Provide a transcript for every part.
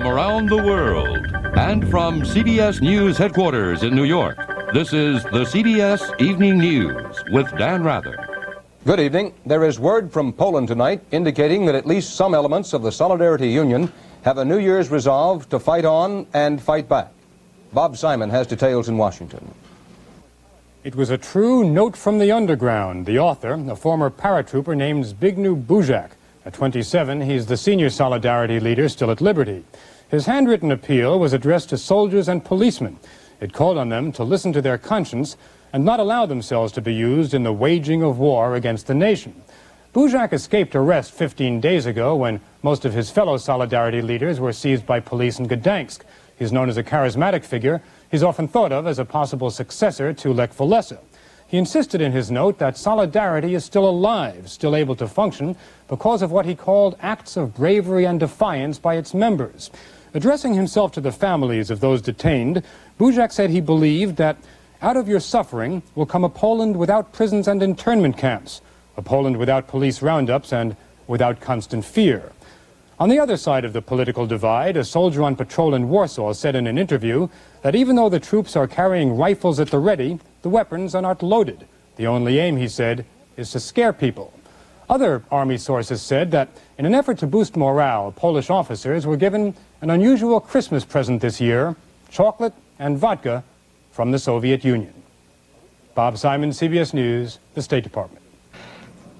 from around the world and from CBS News headquarters in New York, this is the CBS Evening News with Dan Rather. Good evening. There is word from Poland tonight indicating that at least some elements of the Solidarity Union have a New Year's resolve to fight on and fight back. Bob Simon has details in Washington. It was a true note from the underground. The author, a former paratrooper named Zbigniew Buzak. At 27, he's the senior Solidarity leader still at liberty. His handwritten appeal was addressed to soldiers and policemen. It called on them to listen to their conscience and not allow themselves to be used in the waging of war against the nation. Buzak escaped arrest 15 days ago when most of his fellow Solidarity leaders were seized by police in Gdansk. He's known as a charismatic figure. He's often thought of as a possible successor to Lech Walesa. He insisted in his note that Solidarity is still alive, still able to function, because of what he called acts of bravery and defiance by its members. Addressing himself to the families of those detained, Buzak said he believed that out of your suffering will come a Poland without prisons and internment camps, a Poland without police roundups and without constant fear. On the other side of the political divide, a soldier on patrol in Warsaw said in an interview that even though the troops are carrying rifles at the ready, the weapons are not loaded. The only aim, he said, is to scare people. Other army sources said that in an effort to boost morale, Polish officers were given an unusual Christmas present this year, chocolate and vodka from the Soviet Union. Bob Simon, CBS News, the State Department.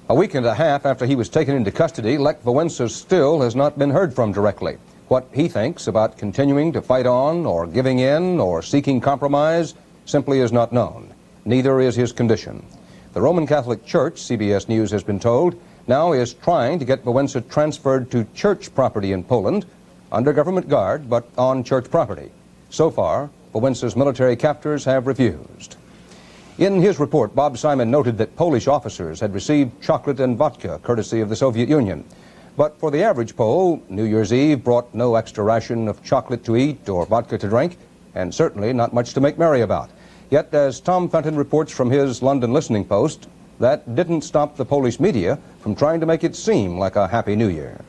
A week and a half after he was taken into custody, Lech Walesa still has not been heard from directly. What he thinks about continuing to fight on or giving in or seeking compromise simply is not known. Neither is his condition. The Roman Catholic Church, CBS News has been told, now is trying to get Walesa transferred to church property in Poland, under government guard, but on church property. So far, Walensa's military captors have refused. In his report, Bob Simon noted that Polish officers had received chocolate and vodka, courtesy of the Soviet Union. But for the average Pole, New Year's Eve brought no extra ration of chocolate to eat or vodka to drink, and certainly not much to make merry about. Yet, as Tom Fenton reports from his London Listening Post, that didn't stop the Polish media from trying to make it seem like a Happy New Year.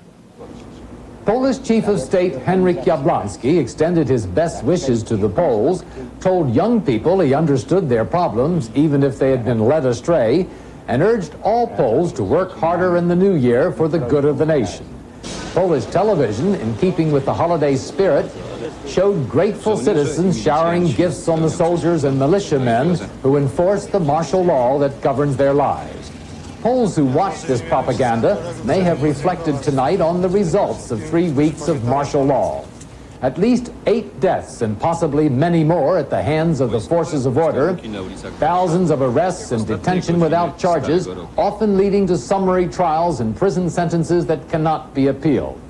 Polish Chief of State Henryk Jablonski extended his best wishes to the Poles, told young people he understood their problems even if they had been led astray, and urged all Poles to work harder in the new year for the good of the nation. Polish television, in keeping with the holiday spirit, showed grateful citizens showering gifts on the soldiers and militiamen who enforced the martial law that governs their lives. Poles who watched this propaganda may have reflected tonight on the results of 3 weeks of martial law. At least 8 deaths and possibly many more at the hands of the forces of order, thousands of arrests and detention without charges, often leading to summary trials and prison sentences that cannot be appealed.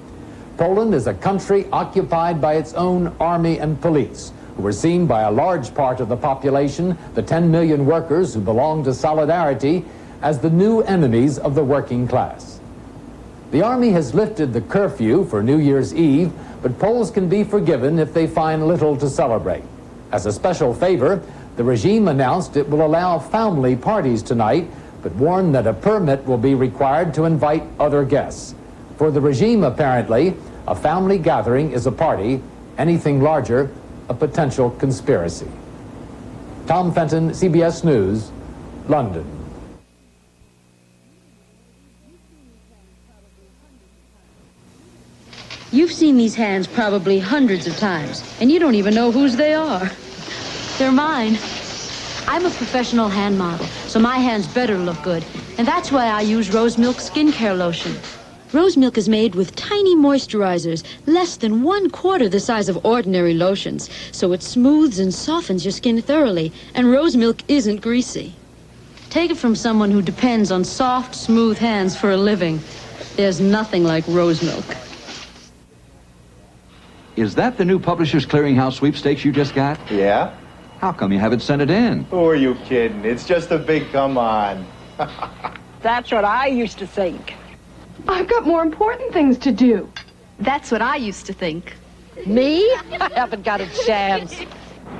Poland is a country occupied by its own army and police, who are seen by a large part of the population, the 10 million workers who belong to Solidarity, as the new enemies of the working class. The army has lifted the curfew for New Year's Eve, but Poles can be forgiven if they find little to celebrate. As a special favor, the regime announced it will allow family parties tonight, but warned that a permit will be required to invite other guests. For the regime, apparently, a family gathering is a party, anything larger, a potential conspiracy. Tom Fenton, CBS News, London. You've seen these hands probably hundreds of times, and you don't even know whose they are. They're mine. I'm a professional hand model, so my hands better look good, and that's why I use Rose Milk skincare lotion. Rose Milk is made with tiny moisturizers, less than 1/4 the size of ordinary lotions, so it smooths and softens your skin thoroughly, and Rose Milk isn't greasy. Take it from someone who depends on soft, smooth hands for a living. There's nothing like Rose Milk. Is that the new Publishers Clearinghouse sweepstakes you just got? Yeah? How come you haven't sent it in? Who are you kidding? It's just a big come on. That's what I used to think. I've got more important things to do. That's what I used to think. Me? I haven't got a chance.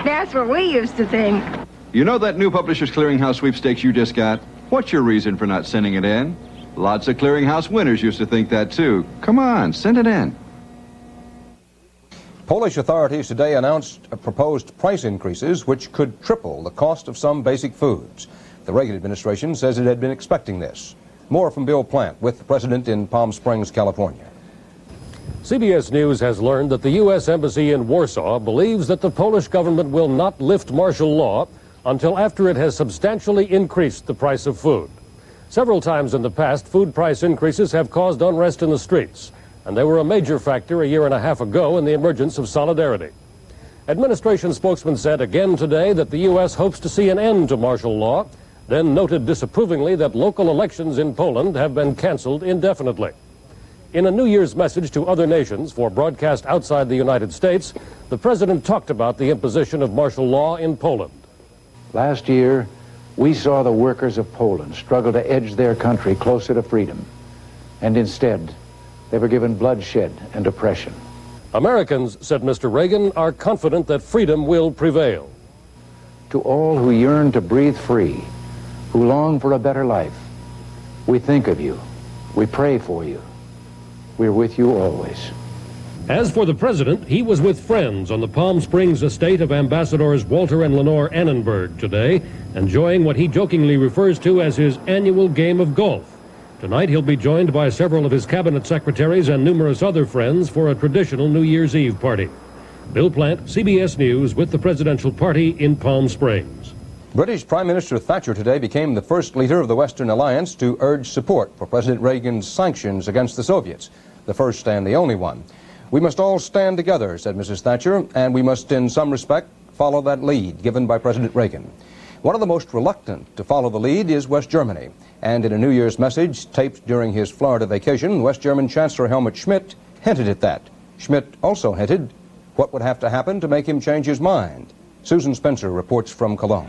That's what we used to think. You know that new Publishers Clearinghouse sweepstakes you just got? What's your reason for not sending it in? Lots of clearinghouse winners used to think that too. Come on, send it in. Polish authorities today announced proposed price increases which could triple the cost of some basic foods. The Reagan administration says it had been expecting this. More from Bill Plant with the president in Palm Springs, California. CBS News has learned that the U.S. Embassy in Warsaw believes that the Polish government will not lift martial law until after it has substantially increased the price of food. Several times in the past, food price increases have caused unrest in the streets, and they were a major factor a year and a half ago in the emergence of solidarity. Administration spokesman said again today that the U.S. hopes to see an end to martial law, then noted disapprovingly that local elections in Poland have been canceled indefinitely. In a New Year's message to other nations for broadcast outside the United States, the president talked about the imposition of martial law in Poland. Last year, we saw the workers of Poland struggle to edge their country closer to freedom. And instead, they were given bloodshed and oppression. Americans, said Mr. Reagan, are confident that freedom will prevail. To all who yearn to breathe free, who long for a better life, we think of you. We pray for you. We're with you always. As for the president, he was with friends on the Palm Springs estate of Ambassadors Walter and Lenore Annenberg today, enjoying what he jokingly refers to as his annual game of golf. Tonight he'll be joined by several of his cabinet secretaries and numerous other friends for a traditional New Year's Eve party. Bill Plant, CBS News, with the presidential party in Palm Springs. British Prime Minister Thatcher today became the first leader of the Western Alliance to urge support for President Reagan's sanctions against the Soviets, the first and the only one. We must all stand together, said Mrs. Thatcher, and we must in some respect follow that lead given by President Reagan. One of the most reluctant to follow the lead is West Germany, and in a New Year's message taped during his Florida vacation, West German Chancellor Helmut Schmidt hinted at that. Schmidt also hinted what would have to happen to make him change his mind. Susan Spencer reports from Cologne.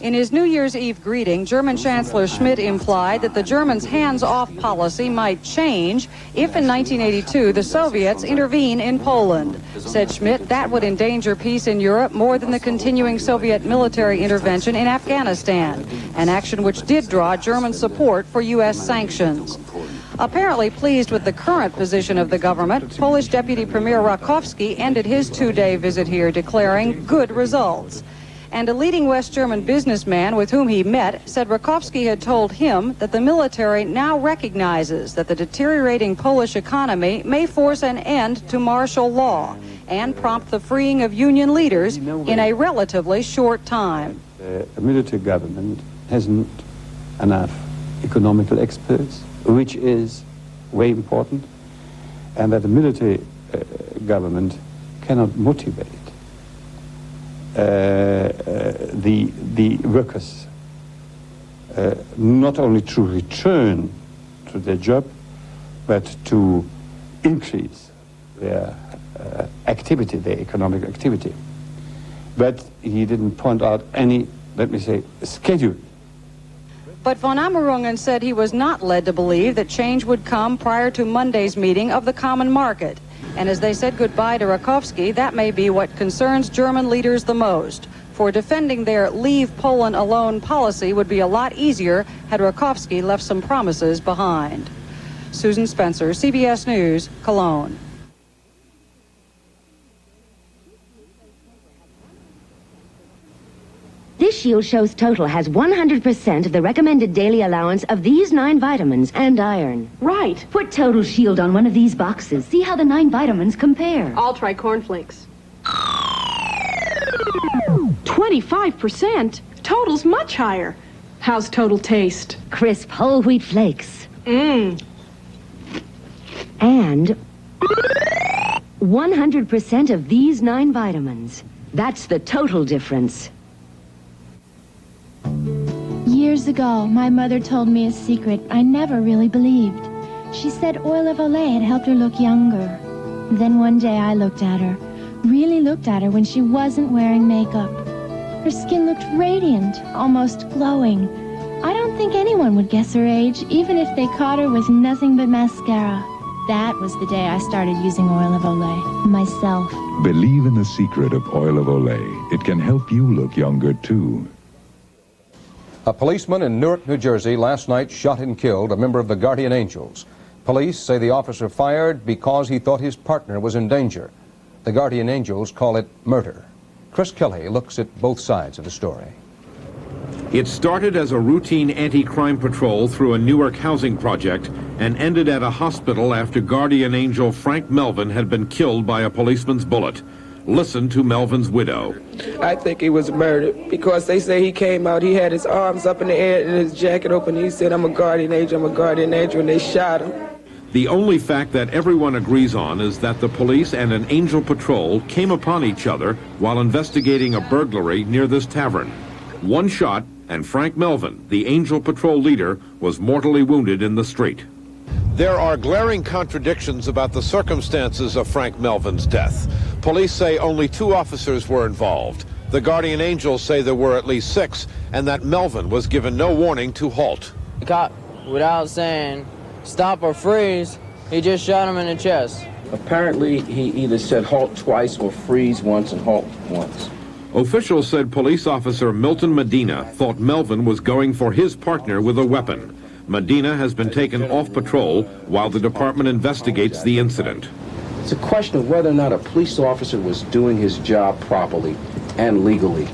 In his New Year's Eve greeting, German Chancellor Schmidt implied that the Germans' hands-off policy might change if in 1982 the Soviets intervene in Poland. Said Schmidt, that would endanger peace in Europe more than the continuing Soviet military intervention in Afghanistan, an action which did draw German support for U.S. sanctions. Apparently pleased with the current position of the government, Polish Deputy Premier Rakowski ended his two-day visit here declaring good results. And a leading West German businessman with whom he met said Rakowski had told him that the military now recognizes that the deteriorating Polish economy may force an end to martial law and prompt the freeing of union leaders in a relatively short time. The military government hasn't enough economical experts, which is very important, and that the military government cannot motivate the workers not only to return to their job, but to increase their activity, their economic activity. But he didn't point out any, let me say, schedule. But von Ammerungen said he was not led to believe that change would come prior to Monday's meeting of the Common Market. And as they said goodbye to Rakowski, that may be what concerns German leaders the most. For defending their leave Poland alone policy would be a lot easier had Rakowski left some promises behind. Susan Spencer, CBS News, Cologne. This Shield Show's total has 100% of the recommended daily allowance of these 9 vitamins and iron. Right. Put Total Shield on one of these boxes. See how the 9 vitamins compare. I'll try cornflakes. 25%? Total's much higher. How's Total taste? Crisp whole wheat flakes. Mmm. And 100% of these 9 vitamins. That's the total difference. Years ago, my mother told me a secret I never really believed. She said oil of Olay had helped her look younger. Then one day I looked at her, really looked at her when she wasn't wearing makeup. Her skin looked radiant, almost glowing. I don't think anyone would guess her age, even if they caught her with nothing but mascara. That was the day I started using oil of Olay, myself. Believe in the secret of oil of Olay. It can help you look younger, too. A policeman in Newark, New Jersey, last night shot and killed a member of the Guardian Angels. Police say the officer fired because he thought his partner was in danger. The guardian angels call it murder. Chris Kelly looks at both sides of the story. It started as a routine anti-crime patrol through a Newark housing project and ended at a hospital after guardian angel Frank Melvin had been killed by a policeman's bullet. Listen to Melvin's widow. I think he was murdered because they say he came out, he had his arms up in the air and his jacket open. He said, I'm a guardian angel, and they shot him. The only fact that everyone agrees on is that the police and an angel patrol came upon each other while investigating a burglary near this tavern. One shot, and Frank Melvin, the angel patrol leader, was mortally wounded in the street. There are glaring contradictions about the circumstances of Frank Melvin's death. Police say only 2 officers were involved. The guardian angels say there were at least 6, and that Melvin was given no warning to halt. The cop, without saying stop or freeze, he just shot him in the chest. Apparently, he either said halt twice or freeze once and halt once. Officials said police officer Milton Medina thought Melvin was going for his partner with a weapon. Medina has been taken off patrol while the department investigates the incident. It's a question of whether or not a police officer was doing his job properly and legally.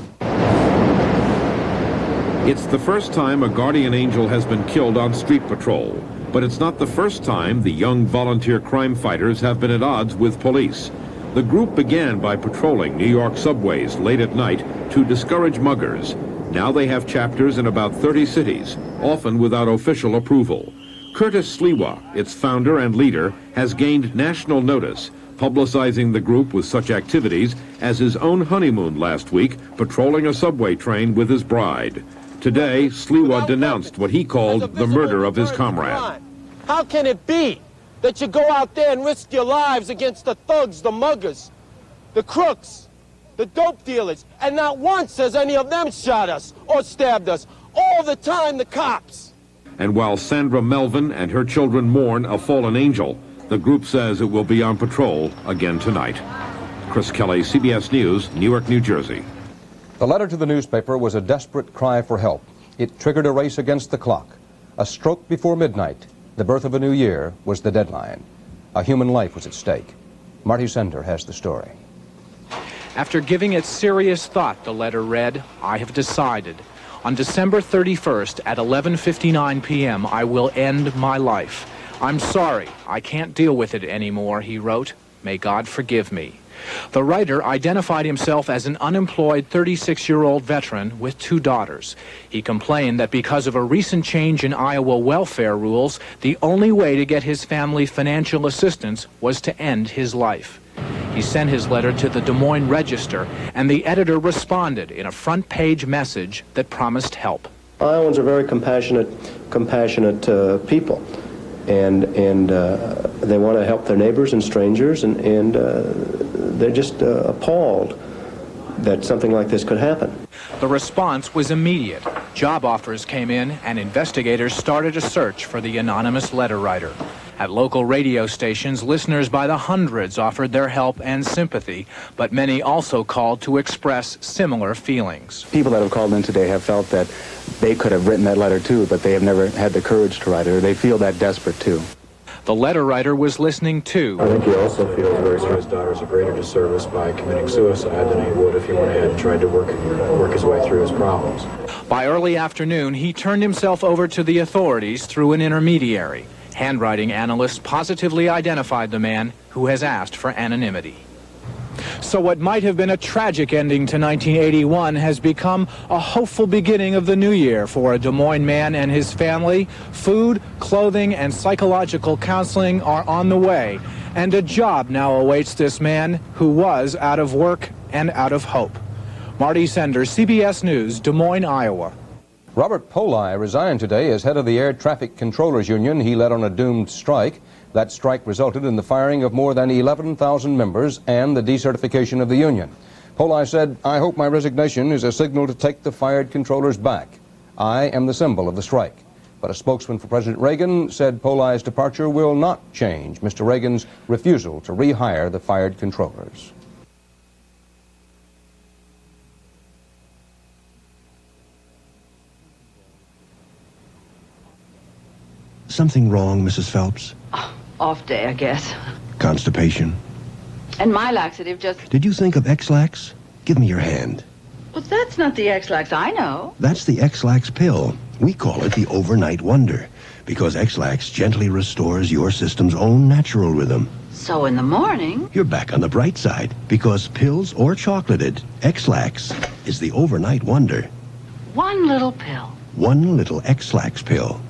It's the first time a guardian angel has been killed on street patrol, but it's not the first time the young volunteer crime fighters have been at odds with police. The group began by patrolling New York subways late at night to discourage muggers. Now they have chapters in about 30 cities, often without official approval. Curtis Sliwa, its founder and leader, has gained national notice, publicizing the group with such activities as his own honeymoon last week, patrolling a subway train with his bride. Today, Sliwa denounced what he called the murder of his comrade. How can it be that you go out there and risk your lives against the thugs, the muggers, the crooks, the dope dealers, and not once has any of them shot us or stabbed us? All the time, the cops. And while Sandra Melvin and her children mourn a fallen angel, the group says it will be on patrol again tonight. Chris Kelly, CBS News, Newark, New Jersey. The letter to the newspaper was a desperate cry for help. It triggered a race against the clock. A stroke before midnight, the birth of a new year, was the deadline. A human life was at stake. Marty Sender has the story. After giving it serious thought, the letter read, I have decided. On December 31st at 11:59 p.m., I will end my life. I'm sorry, I can't deal with it anymore, he wrote. May God forgive me. The writer identified himself as an unemployed 36-year-old veteran with 2 daughters. He complained that because of a recent change in Iowa welfare rules, the only way to get his family financial assistance was to end his life. He sent his letter to the Des Moines Register, and the editor responded in a front-page message that promised help. Iowans are very compassionate people, and they want to help their neighbors and strangers, and they're just appalled that something like this could happen. The response was immediate. Job offers came in, and investigators started a search for the anonymous letter writer. At local radio stations, listeners by the hundreds offered their help and sympathy, but many also called to express similar feelings. People that have called in today have felt that they could have written that letter too, but they have never had the courage to write it, or they feel that desperate too. The letter writer was listening too. I think he also feels very sorry his daughter's a greater disservice by committing suicide than he would if he went ahead and tried to work his way through his problems. By early afternoon, he turned himself over to the authorities through an intermediary. Handwriting analysts positively identified the man who has asked for anonymity. So what might have been a tragic ending to 1981 has become a hopeful beginning of the new year for a Des Moines man and his family. Food, clothing, and psychological counseling are on the way, and a job now awaits this man who was out of work and out of hope. Marty Sender, CBS News, Des Moines, Iowa. Robert Poli resigned today as head of the Air Traffic Controllers Union. He led on a doomed strike. That strike resulted in the firing of more than 11,000 members and the decertification of the union. Poli said, I hope my resignation is a signal to take the fired controllers back. I am the symbol of the strike. But a spokesman for President Reagan said Poli's departure will not change Mr. Reagan's refusal to rehire the fired controllers. Something wrong, Mrs. Phelps? Off day, I guess. Constipation? And my laxative just... Did you think of X-Lax? Give me your hand. Well, that's not the X-Lax I know. That's the X-Lax pill. We call it the overnight wonder, because X-Lax gently restores your system's own natural rhythm. So in the morning... You're back on the bright side, because pills or chocolated, X-Lax is the overnight wonder. One little pill. One little X-Lax pill.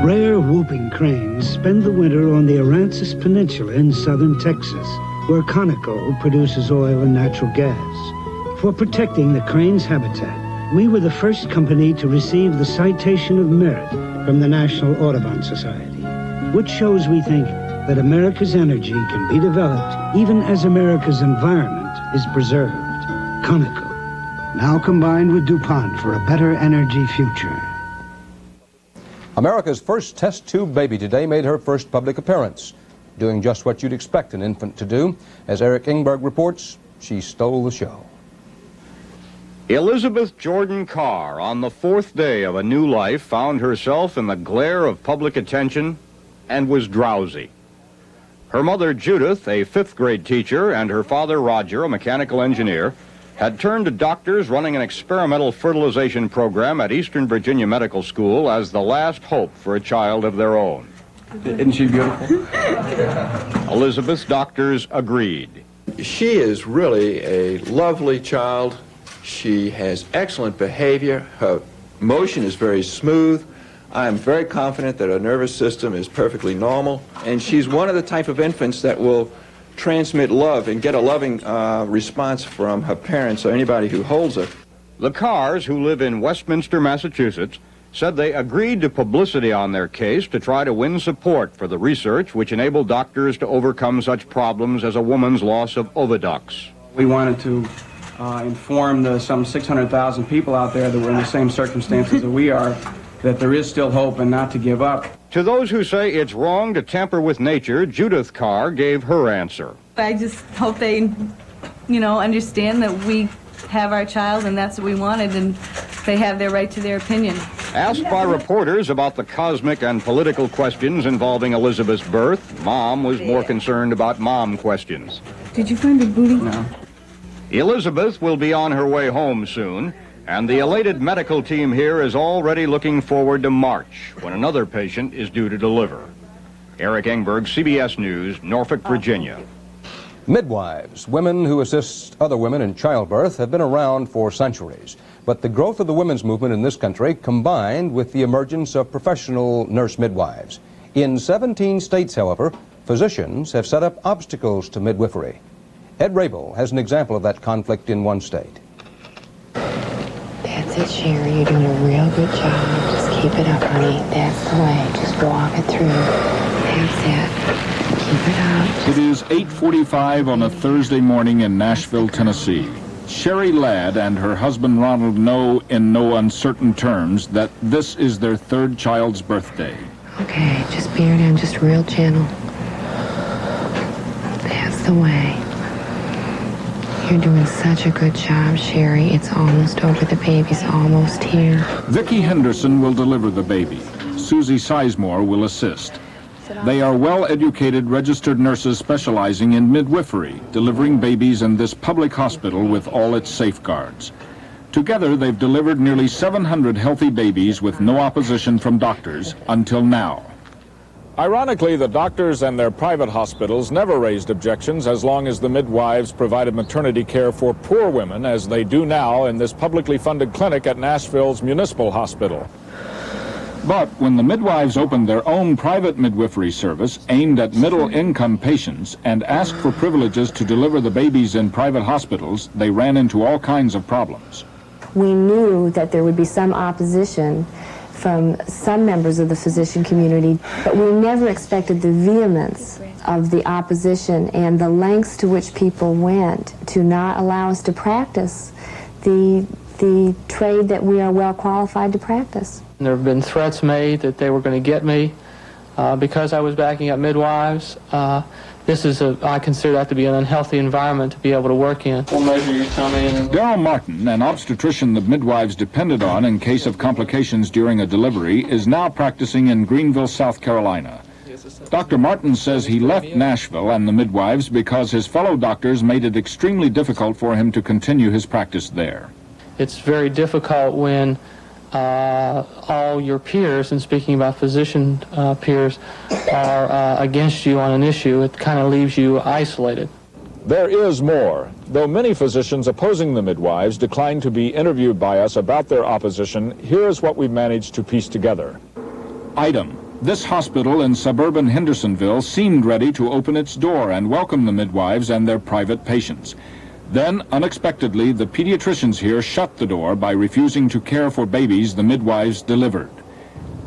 Rare whooping cranes spend the winter on the Aransas Peninsula in southern Texas, where Conoco produces oil and natural gas. For protecting the crane's habitat, we were the first company to receive the Citation of Merit from the National Audubon Society, which shows we think that America's energy can be developed even as America's environment is preserved. Conoco, now combined with DuPont for a better energy future. America's first test tube baby today made her first public appearance, doing just what you'd expect an infant to do. As Eric Ingberg reports, she stole the show. Elizabeth Jordan Carr, on the fourth day of a new life, found herself in the glare of public attention and was drowsy. Her mother, Judith, a fifth-grade teacher, and her father, Roger, a mechanical engineer, had turned to doctors running an experimental fertilization program at Eastern Virginia Medical School as the last hope for a child of their own. Isn't she beautiful? Elizabeth's doctors agreed. She is really a lovely child. She has excellent behavior. Her motion is very smooth. I am very confident that her nervous system is perfectly normal. And she's one of the type of infants that will transmit love and get a loving response from her parents or anybody who holds her. The Carrs, who live in Westminster, Massachusetts, said they agreed to publicity on their case to try to win support for the research which enabled doctors to overcome such problems as a woman's loss of oviducts. We wanted to inform the some 600,000 people out there that were in the same circumstances that we are, that there is still hope and not to give up. To those who say it's wrong to tamper with nature, Judith Carr gave her answer. I just hope they, understand that we have our child and that's what we wanted, and they have their right to their opinion. Asked by reporters about the cosmic and political questions involving Elizabeth's birth, Mom was more concerned about mom questions. Did you find the booty? No. Elizabeth will be on her way home soon, and the elated medical team here is already looking forward to March, when another patient is due to deliver. Eric Engberg, CBS News, Norfolk, Virginia. Midwives, women who assist other women in childbirth, have been around for centuries. But the growth of the women's movement in this country combined with the emergence of professional nurse midwives. In 17 states, however, physicians have set up obstacles to midwifery. Ed Rabel has an example of that conflict in one state. That's it, Sherry. You're doing a real good job. Just keep it up, honey. That's the way. Just walk it through. That's it. Keep it up. It is 8:45 on a Thursday morning in Nashville, Tennessee. Sherry Ladd and her husband Ronald know in no uncertain terms that this is their third child's birthday. Okay, just bear down, just real gentle. That's the way. You're doing such a good job, Sherry. It's almost over. The baby's almost here. Vicki Henderson will deliver the baby. Susie Sizemore will assist. They are well-educated registered nurses specializing in midwifery, delivering babies in this public hospital with all its safeguards. Together, they've delivered nearly 700 healthy babies with no opposition from doctors until now. Ironically, the doctors and their private hospitals never raised objections as long as the midwives provided maternity care for poor women, as they do now in this publicly funded clinic at Nashville's Municipal Hospital. But when the midwives opened their own private midwifery service aimed at middle-income patients and asked for privileges to deliver the babies in private hospitals, they ran into all kinds of problems. We knew that there would be some opposition from some members of the physician community, but we never expected the vehemence of the opposition and the lengths to which people went to not allow us to practice the trade that we are well qualified to practice. There have been threats made that they were going to get me because I was backing up midwives. I consider that to be an unhealthy environment to be able to work in. We'll measure your tummy. Daryl Martin, an obstetrician the midwives depended on in case of complications during a delivery, is now practicing in Greenville, South Carolina. Dr. Martin says he left Nashville and the midwives because his fellow doctors made it extremely difficult for him to continue his practice there. It's very difficult when all your peers, and speaking about physician peers, are against you on an issue. It kind of leaves you isolated. There is more. Though many physicians opposing the midwives declined to be interviewed by us about their opposition, here is what we managed to piece together. Item: this hospital in suburban Hendersonville seemed ready to open its door and welcome the midwives and their private patients. Then, unexpectedly, the pediatricians here shut the door by refusing to care for babies the midwives delivered.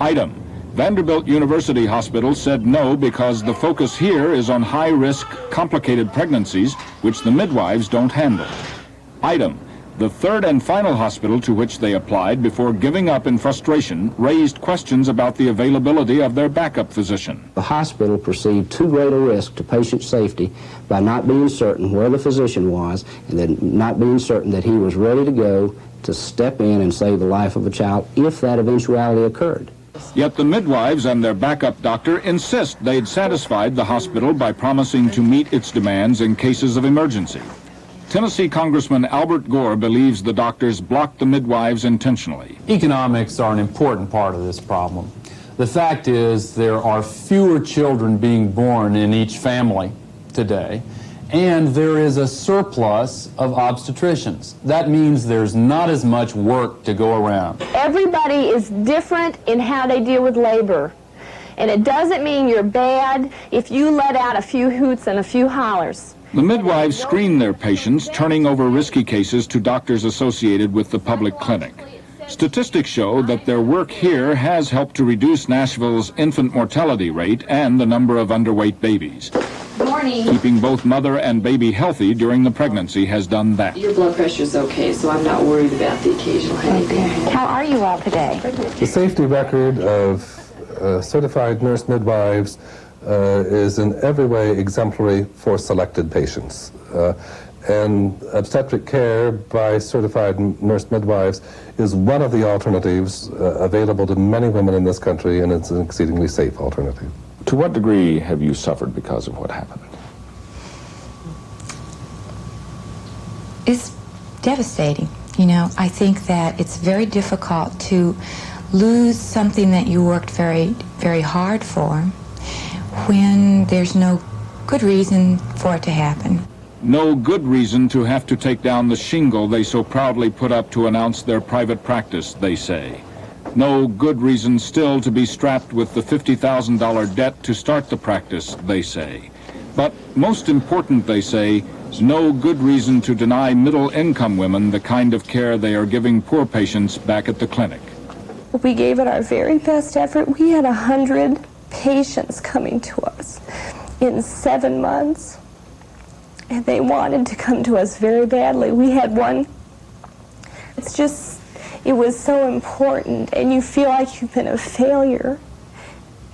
Item: Vanderbilt University Hospital said no because the focus here is on high-risk, complicated pregnancies, which the midwives don't handle. Item: the third and final hospital to which they applied before giving up in frustration raised questions about the availability of their backup physician. The hospital perceived too great a risk to patient safety by not being certain where the physician was and then not being certain that he was ready to go to step in and save the life of a child if that eventuality occurred. Yet the midwives and their backup doctor insist they'd satisfied the hospital by promising to meet its demands in cases of emergency. Tennessee Congressman Albert Gore believes the doctors blocked the midwives intentionally. Economics are an important part of this problem. The fact is there are fewer children being born in each family today, and there is a surplus of obstetricians. That means there's not as much work to go around. Everybody is different in how they deal with labor. And it doesn't mean you're bad if you let out a few hoots and a few hollers. The midwives screen their patients, turning over risky cases to doctors associated with the public clinic. Statistics show that their work here has helped to reduce Nashville's infant mortality rate and the number of underweight babies. Good morning. Keeping both mother and baby healthy during the pregnancy has done that. Your blood pressure's okay, so I'm not worried about the occasional headache. Okay. How are you all today? The safety record of certified nurse midwives is in every way exemplary for selected patients. And obstetric care by certified nurse midwives is one of the alternatives available to many women in this country, and it's an exceedingly safe alternative. To what degree have you suffered because of what happened? It's devastating. You know, I think that it's very difficult to lose something that you worked very, very hard for when there's no good reason for it to happen. No good reason to have to take down the shingle they so proudly put up to announce their private practice, they say. No good reason still to be strapped with the $50,000 debt to start the practice, they say. But most important, they say, no good reason to deny middle-income women the kind of care they are giving poor patients back at the clinic. We gave it our very best effort. We had 100 patients coming to us in 7 months. And they wanted to come to us very badly. We had one. It's just, it was so important, and you feel like you've been a failure,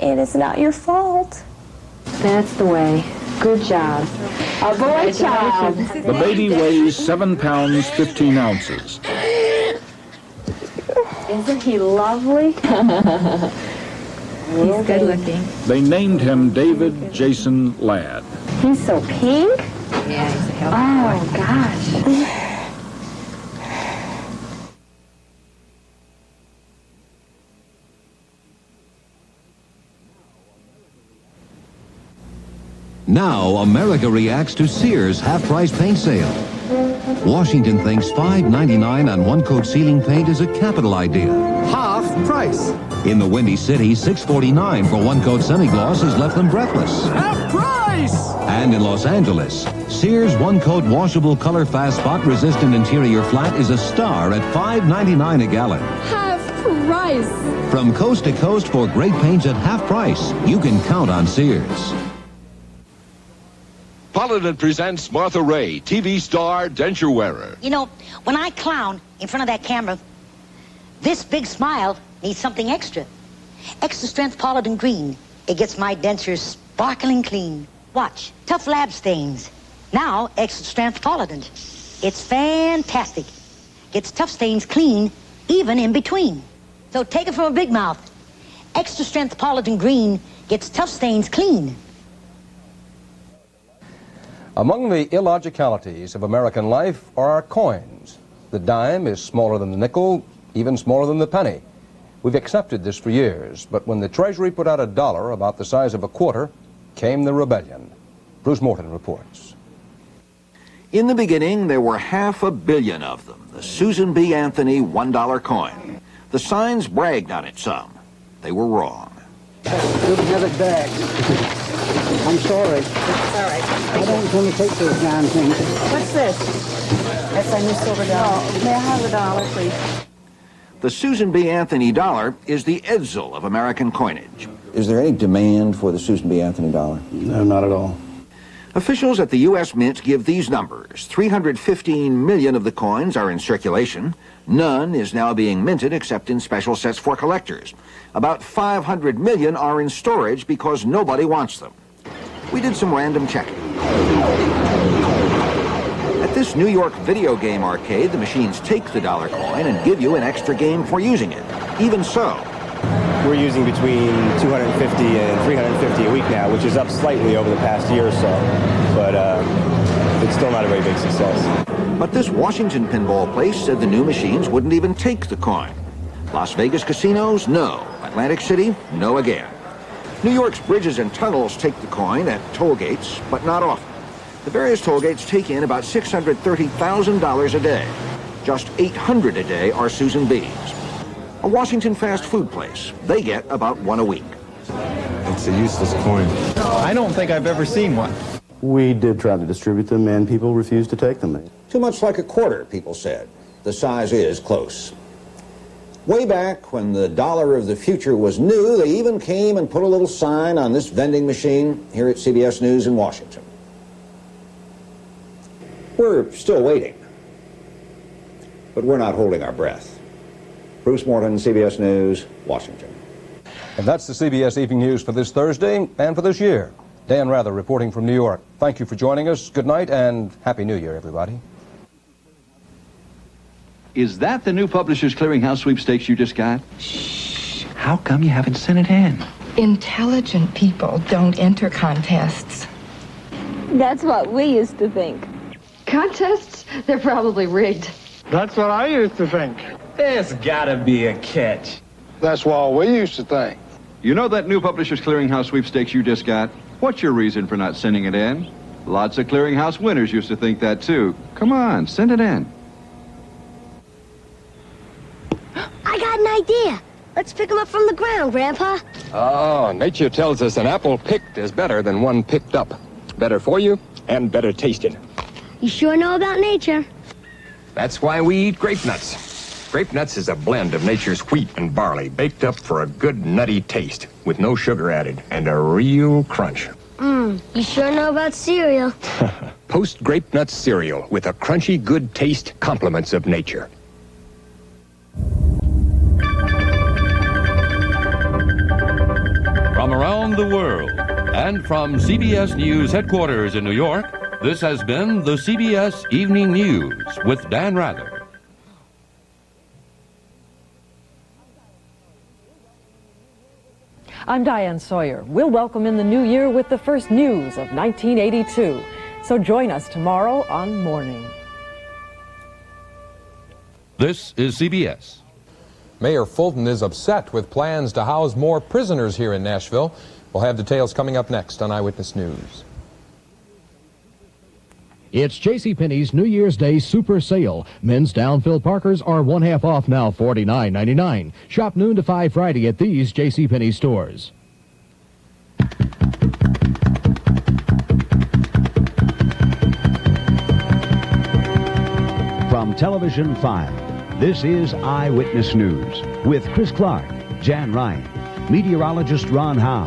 and it's not your fault. That's the way. Good job. A boy child. The baby weighs 7 pounds, 15 ounces. Isn't he lovely? He's good looking. They named him David Jason Ladd. He's so pink. Yeah, he's a healthy boy. Oh, gosh. Now, America reacts to Sears half-price paint sale. Washington thinks $5.99 on one-coat ceiling paint is a capital idea. Half price. In the Windy City, $6.49 for one-coat semi-gloss has left them breathless. Half price! And in Los Angeles, Sears one-coat washable color fast spot-resistant interior flat is a star at $5.99 a gallon. Half price. From coast to coast for great paints at half price, you can count on Sears. Polydent presents Martha Ray, TV star, denture wearer. You know, when I clown in front of that camera, this big smile needs something extra. Extra strength Polydent Green. It gets my dentures sparkling clean. Watch, tough lab stains. Now, extra strength Polydent. It's fantastic. Gets tough stains clean, even in between. So take it from a big mouth. Extra strength Polydent Green gets tough stains clean. Among the illogicalities of American life are our coins. The dime is smaller than the nickel, even smaller than the penny. We've accepted this for years, but when the Treasury put out a dollar about the size of a quarter, came the rebellion. Bruce Morton reports. In the beginning, there were 500 million of them, the Susan B. Anthony $1 coin. The signs bragged on it some. They were wrong. You'll have it back. I'm sorry. It's all right. I don't want to take those damn things. What's this? That's our new silver dollar. No, may I have the dollar, please? The Susan B. Anthony dollar is the Edsel of American coinage. Is there any demand for the Susan B. Anthony dollar? No, not at all. Officials at the U.S. Mint give these numbers. 315 million of the coins are in circulation. None is now being minted except in special sets for collectors. About 500 million are in storage because nobody wants them. We did some random checking. At this New York video game arcade, the machines take the dollar coin and give you an extra game for using it. Even so, we're using between 250 and 350 a week now, which is up slightly over the past year or so, but it's still not a very big success. But this Washington pinball place said the new machines wouldn't even take the coin. Las Vegas casinos, no. Atlantic City, no again. New York's bridges and tunnels take the coin at toll gates, but not often. The various toll gates take in about $630,000 a day. Just $800 a day are Susan B's. A Washington fast food place, they get about one a week. It's a useless coin. I don't think I've ever seen one. We did try to distribute them, and people refused to take them. Too much like a quarter, people said. The size is close. Way back when the dollar of the future was new, they even came and put a little sign on this vending machine here at CBS News in Washington. We're still waiting, but we're not holding our breath. Bruce Morton, CBS News, Washington. And that's the CBS Evening News for this Thursday and for this year. Dan Rather reporting from New York. Thank you for joining us. Good night and Happy New Year, everybody. Is that the new Publishers Clearinghouse sweepstakes you just got? Shh. How come you haven't sent it in? Intelligent people don't enter contests. That's what we used to think. Contests? They're probably rigged. That's what I used to think. There's gotta be a catch. That's what we used to think. You know that new Publishers Clearinghouse sweepstakes you just got? What's your reason for not sending it in? Lots of clearinghouse winners used to think that too. Come on, send it in. I got an idea. Let's pick them up from the ground, Grandpa. Oh, nature tells us an apple picked is better than one picked up. Better for you and better tasting. You sure know about nature. That's why we eat grape nuts. Grape nuts is a blend of nature's wheat and barley baked up for a good nutty taste with no sugar added and a real crunch. You sure know about cereal. Post Grape Nuts cereal with a crunchy good taste compliments of nature. From around the world and from CBS News headquarters in New York, this has been the CBS Evening News with Dan Rather. I'm Diane Sawyer. We'll welcome in the new year with the first news of 1982. So join us tomorrow on Morning. This is CBS. Mayor Fulton is upset with plans to house more prisoners here in Nashville. We'll have details coming up next on Eyewitness News. It's JCPenney's New Year's Day Super Sale. Men's downfill parkers are 1/2 off now, $49.99. Shop noon to 5 Friday at these JCPenney stores. From Television 5, this is Eyewitness News with Chris Clark, Jan Ryan, meteorologist Ron Howe.